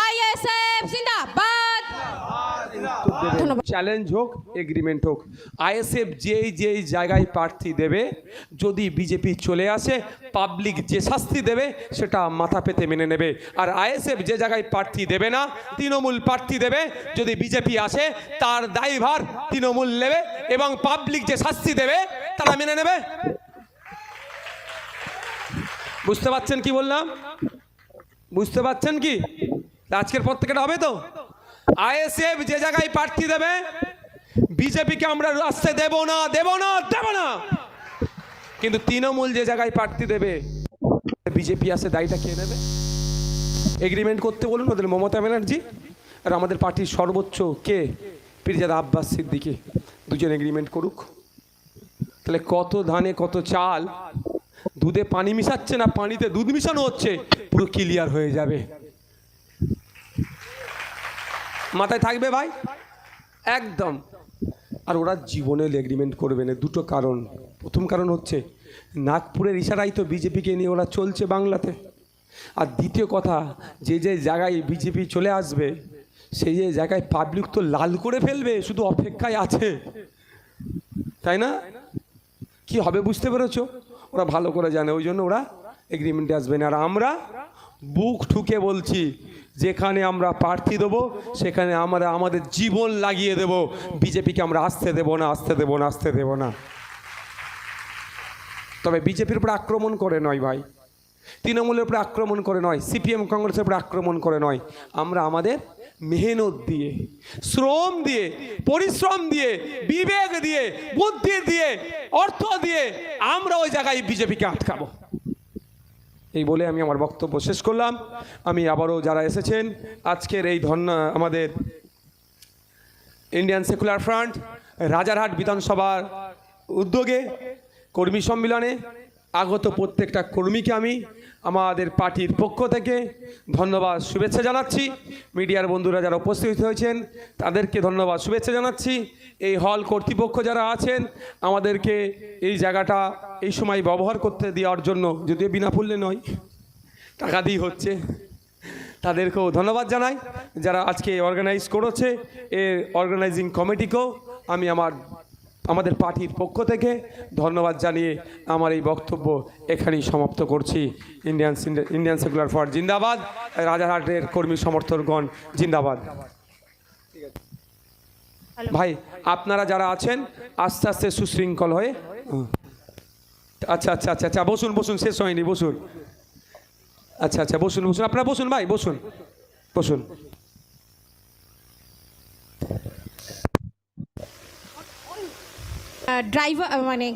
ISF জিন্দাবাদ। Challenge হোক, agreement হোক, আইএসএফ যেই জায়গায় প্রার্থী দেবে, যদি বিজেপি চলে আসে পাবলিক যে শাস্তি দেবে সেটা মাথা পেতে মেনে নেবে। আর আইএসএফ যে জায়গায় প্রার্থী দেবে না, তৃণমূল প্রার্থী দেবে, যদি বিজেপি আসে তার দায়ভার তৃণমূল নেবে এবং পাবলিক যে শাস্তি দেবে তারা মেনে নেবে। বুঝতে পারছেন কি বললাম? বুঝতে পারছেন কি? আজকের পর থেকে হবে তো আইএসএফ যে জায়গায় প্রার্থী দেবে, বিজেপিকে আমরা আসতে দেব না, দেব না, দেব না। কিন্তু তৃণমূল যে জায়গায় প্রার্থী দেবে, বিজেপি আসে দায়টা কে নেবে? এগ্রিমেন্ট করতে বলুন ওদের মমতা ব্যানার্জি আর আমাদের পার্টির সর্বোচ্চ কে পীরজাদা আব্বাস সিদ্দিকী, দুজন এগ্রিমেন্ট করুক। তাহলে কত ধানে কত চাল, দুধে পানি মিশাচ্ছে না পানিতে দুধ মিশানো হচ্ছে, পুরো ক্লিয়ার হয়ে যাবে। মাথায় থাকবে ভাই একদম। আর ওরা জীবনে এগ্রিমেন্ট করবে না, দুটো কারণ। প্রথম কারণ হচ্ছে নাগপুরের ইশারাই তো বিজেপিকে নিয়ে ওরা চলছে বাংলাতে। আর দ্বিতীয় কথা, যে জায়গায় বিজেপি চলে আসবে সেই যে জায়গায় পাবলিক তো লাল করে ফেলবে, শুধু অপেক্ষায় আছে, তাই না? কি হবে বুঝতে পেরেছো? ওরা ভালো করে জানে, ওই জন্য ওরা এগ্রিমেন্টে আসবে না। আর আমরা বুক ঠুকে বলছি, যেখানে আমরা প্রার্থী দেবো সেখানে আমরা আমাদের জীবন লাগিয়ে দেব। বিজেপিকে আমরা আসতে দেব না, আসতে দেব না, আসতে দেব না। তবে বিজেপির উপর আক্রমণ করে নয় ভাই, তৃণমূলের উপরে আক্রমণ করে নয়, সিপিএম কংগ্রেসের উপরে আক্রমণ করে নয়, আমরা আমাদের মেহনত দিয়ে, শ্রম দিয়ে, পরিশ্রম দিয়ে, বিবেক দিয়ে, বুদ্ধি দিয়ে, অর্থ দিয়ে আমরা ওই জায়গায় বিজেপিকে আটকাবো। এই বলে আমি আমার বক্তব্য শেষ করলাম। আমি আবারও যারা এসেছেন আজকের এই আমাদের ইন্ডিয়ান সেকুলার ফ্রন্ট রাজারহাট বিধানসভার উদ্যোগে কর্মী সম্মেলনে আগত প্রত্যেকটা কর্মীকে আমি আমাদের পার্টির পক্ষ থেকে ধন্যবাদ, শুভেচ্ছা জানাচ্ছি। মিডিয়ার বন্ধুরা যারা উপস্থিত হয়েছেন তাদেরকে ধন্যবাদ, শুভেচ্ছা জানাচ্ছি। এই হল কর্তৃপক্ষ যারা আছেন আমাদেরকে এই জায়গাটা এই সময় ব্যবহার করতে দেওয়ার জন্য, যদিও বিনামূল্যে নয়, টাকা দিয়ে হচ্ছে, তাদেরকেও ধন্যবাদ জানাই। যারা আজকে অর্গানাইজ করেছে এর অর্গানাইজিং কমিটিকেও আমি আমাদের পার্টির পক্ষ থেকে ধন্যবাদ জানিয়ে আমার এই বক্তব্য এখানেই সমাপ্ত করছি। ইন্ডিয়ান সেকুলার ফ্রন্ট জিন্দাবাদ, রাজারহাটের কর্মী সমর্থকগণ জিন্দাবাদ। ভাই আপনারা যারা আছেন আস্তে আস্তে সুশৃঙ্খল হয়ে, আচ্ছা আচ্ছা আচ্ছা আচ্ছা বসুন বসুন, শেষ হয়নি, বসুন। আচ্ছা আচ্ছা বসুন বসুন, আপনারা বসুন ভাই, বসুন বসুন। ড্রাইভার মানে